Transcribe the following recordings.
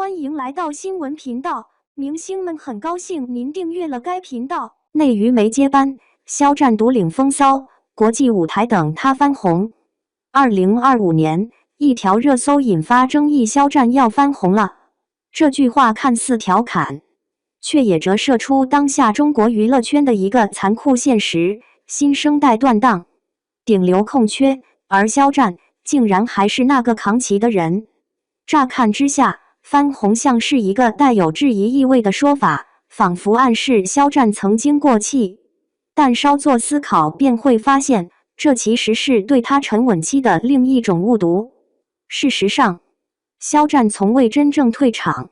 欢迎来到新闻频道，明星们很高兴您订阅了该频道。内娱没接班，肖战独领风骚，国际舞台等他翻红。2025年，一条热搜引发争议，肖战要翻红了。这句话看似调侃，却也折射出当下中国娱乐圈的一个残酷现实：新生代断档，顶流空缺，而肖战竟然还是那个扛旗的人。乍看之下，翻红像是一个带有质疑意味的说法，仿佛暗示肖战曾经过气。但稍作思考便会发现，这其实是对他沉稳期的另一种误读。事实上，肖战从未真正退场，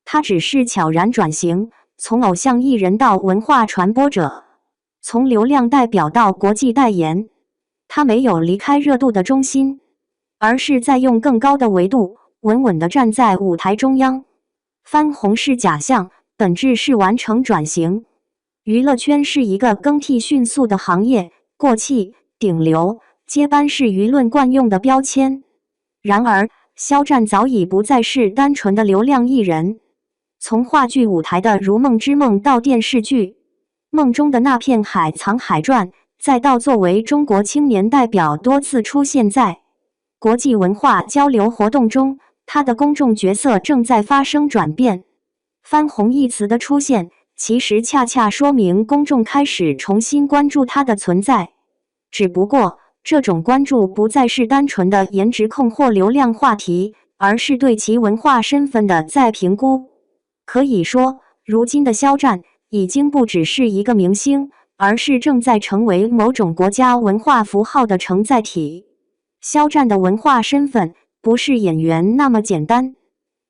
他只是悄然转型，从偶像艺人到文化传播者，从流量代表到国际代言。他没有离开热度的中心，而是在用更高的维度稳稳地站在舞台中央。翻红是假象，本质是完成转型。娱乐圈是一个更替迅速的行业，过气、顶流、接班是舆论惯用的标签。然而，肖战早已不再是单纯的流量艺人。从话剧舞台的《如梦之梦》到电视剧《梦中的那片海》《藏海传》，再到作为中国青年代表多次出现在国际文化交流活动中，他的公众角色正在发生转变。翻红一词的出现，其实恰恰说明公众开始重新关注他的存在。只不过，这种关注不再是单纯的颜值控或流量话题，而是对其文化身份的再评估。可以说，如今的肖战已经不只是一个明星，而是正在成为某种国家文化符号的承载体。肖战的文化身份不是演员那么简单。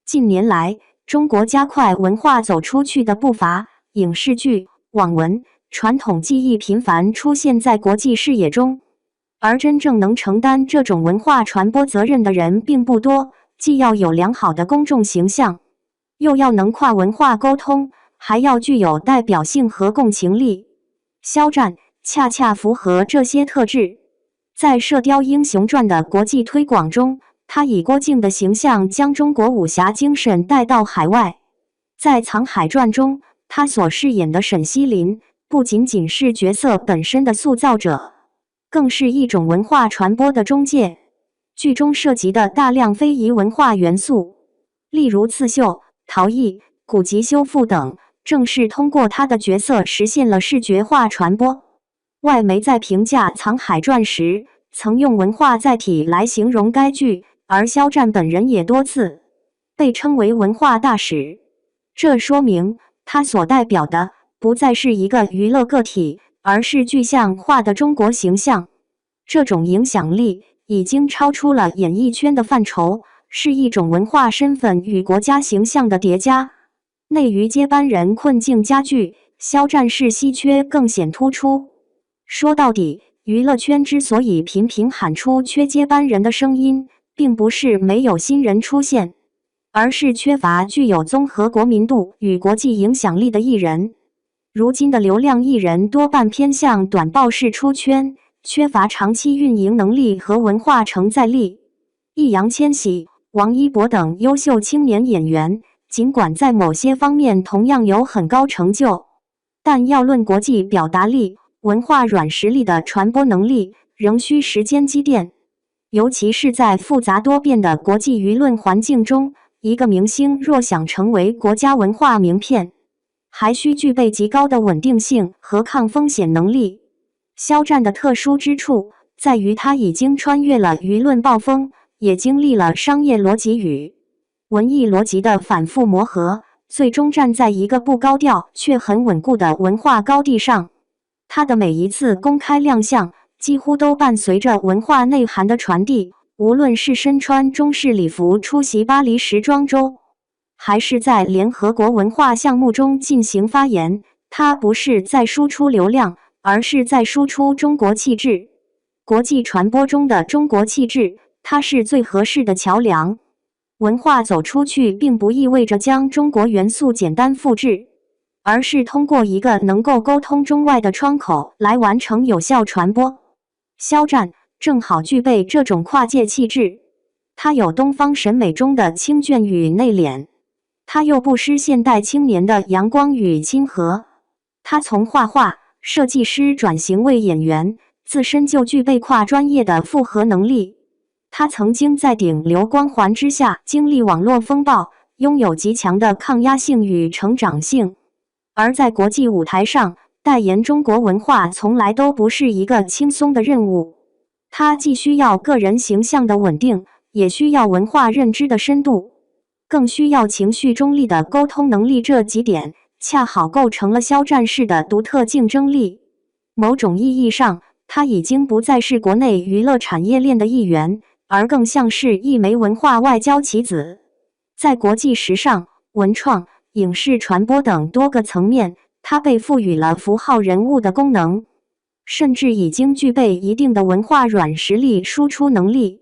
近年来，中国加快文化走出去的步伐，影视剧、网文、传统技艺频繁出现在国际视野中，而真正能承担这种文化传播责任的人并不多，既要有良好的公众形象，又要能跨文化沟通，还要具有代表性和共情力。肖战恰恰符合这些特质。在《射雕英雄传》的国际推广中，他以郭靖的形象将中国武侠精神带到海外。在《藏海传》中，他所饰演的沈西林不仅仅是角色本身的塑造者，更是一种文化传播的中介。剧中涉及的大量非遗文化元素，例如刺绣、陶艺、古籍修复等，正是通过他的角色实现了视觉化传播。外媒在评价《藏海传》时，曾用文化载体来形容该剧，而肖战本人也多次被称为文化大使。这说明他所代表的不再是一个娱乐个体，而是具象化的中国形象。这种影响力已经超出了演艺圈的范畴，是一种文化身份与国家形象的叠加。内娱接班人困境加剧，肖战是稀缺更显突出。说到底，娱乐圈之所以频频喊出缺接班人的声音，并不是没有新人出现，而是缺乏具有综合国民度与国际影响力的艺人。如今的流量艺人多半偏向短报式出圈，缺乏长期运营能力和文化承载力。易烊千玺、王一博等优秀青年演员，尽管在某些方面同样有很高成就，但要论国际表达力、文化软实力的传播能力，仍需时间积淀。尤其是在复杂多变的国际舆论环境中，一个明星若想成为国家文化名片，还需具备极高的稳定性和抗风险能力。肖战的特殊之处在于他已经穿越了舆论暴风，也经历了商业逻辑与文艺逻辑的反复磨合，最终站在一个不高调却很稳固的文化高地上。他的每一次公开亮相，几乎都伴随着文化内涵的传递，无论是身穿中式礼服出席巴黎时装周，还是在联合国文化项目中进行发言，他不是在输出流量，而是在输出中国气质。国际传播中的中国气质，它是最合适的桥梁。文化走出去并不意味着将中国元素简单复制，而是通过一个能够沟通中外的窗口来完成有效传播。肖战正好具备这种跨界气质，他有东方审美中的清隽与内敛，他又不失现代青年的阳光与亲和。他从画画、设计师转型为演员，自身就具备跨专业的复合能力。他曾经在顶流光环之下经历网络风暴，拥有极强的抗压性与成长性。而在国际舞台上，代言中国文化从来都不是一个轻松的任务。他既需要个人形象的稳定，也需要文化认知的深度，更需要情绪中立的沟通能力。这几点恰好构成了肖战式的独特竞争力。某种意义上，他已经不再是国内娱乐产业链的一员，而更像是一枚文化外交棋子。在国际时尚、文创、影视传播等多个层面，他被赋予了符号人物的功能，甚至已经具备一定的文化软实力输出能力。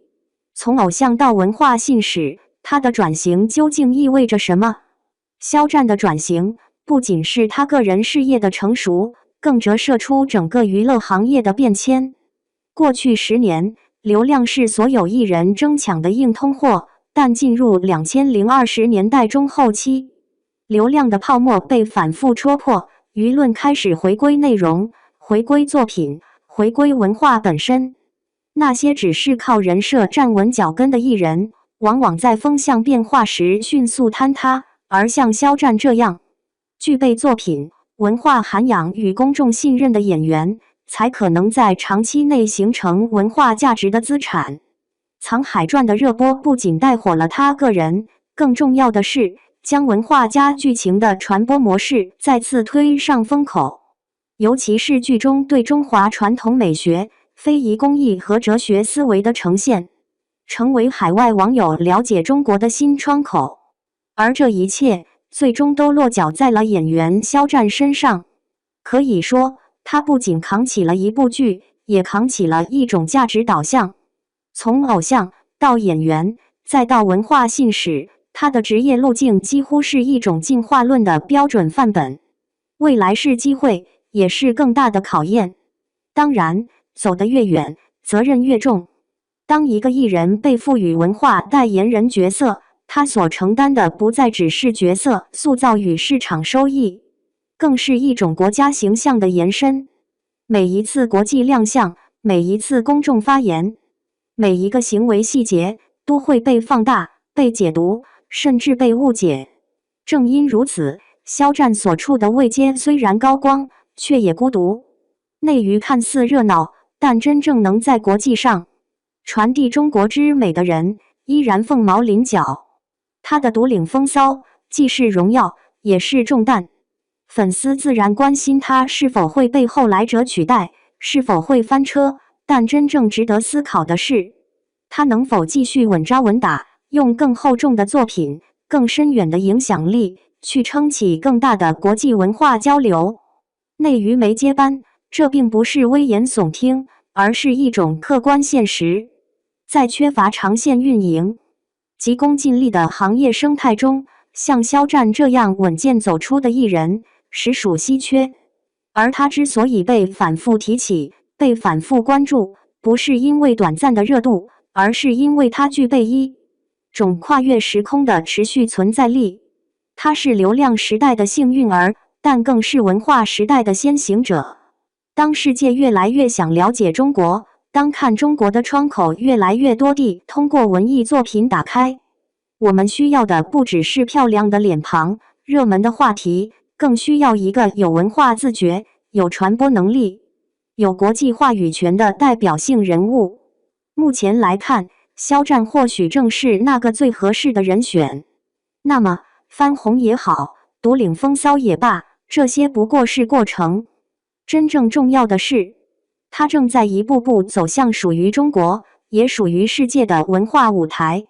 从偶像到文化信使，他的转型究竟意味着什么？肖战的转型不仅是他个人事业的成熟，更折射出整个娱乐行业的变迁。过去10年，流量是所有艺人争抢的硬通货，但进入2020年代中后期，流量的泡沫被反复戳破，舆论开始回归内容，回归作品，回归文化本身。那些只是靠人设站稳脚跟的艺人，往往在风向变化时迅速坍塌，而像肖战这样具备作品、文化涵养与公众信任的演员，才可能在长期内形成文化价值的资产。《沧海传》的热播不仅带火了他个人，更重要的是将文化加剧情的传播模式再次推上风口。尤其是剧中对中华传统美学、非遗工艺和哲学思维的呈现，成为海外网友了解中国的新窗口。而这一切最终都落脚在了演员肖战身上。可以说，他不仅扛起了一部剧，也扛起了一种价值导向。从偶像到演员，再到文化信使，他的职业路径几乎是一种进化论的标准范本。未来是机会，也是更大的考验。当然，走得越远，责任越重。当一个艺人被赋予文化代言人角色，他所承担的不再只是角色塑造与市场收益，更是一种国家形象的延伸。每一次国际亮相，每一次公众发言，每一个行为细节都会被放大、被解读，甚至被误解。正因如此，肖战所处的位阶虽然高光，却也孤独。内娱看似热闹，但真正能在国际上传递中国之美的人，依然凤毛麟角。他的独领风骚，既是荣耀，也是重担。粉丝自然关心他是否会被后来者取代，是否会翻车，但真正值得思考的是，他能否继续稳扎稳打，用更厚重的作品、更深远的影响力，去撑起更大的国际文化交流。内娱没接班，这并不是危言耸听，而是一种客观现实。在缺乏长线运营、急功近利的行业生态中，像肖战这样稳健走出的艺人，实属稀缺。而他之所以被反复提起、被反复关注，不是因为短暂的热度，而是因为他具备一种跨越时空的持续存在力。他是流量时代的幸运儿，但更是文化时代的先行者。当世界越来越想了解中国，当看中国的窗口越来越多地通过文艺作品打开，我们需要的不只是漂亮的脸庞、热门的话题，更需要一个有文化自觉、有传播能力、有国际话语权的代表性人物。目前来看，肖战或许正是那个最合适的人选。那么，翻红也好，独领风骚也罢，这些不过是过程。真正重要的是，他正在一步步走向属于中国，也属于世界的文化舞台。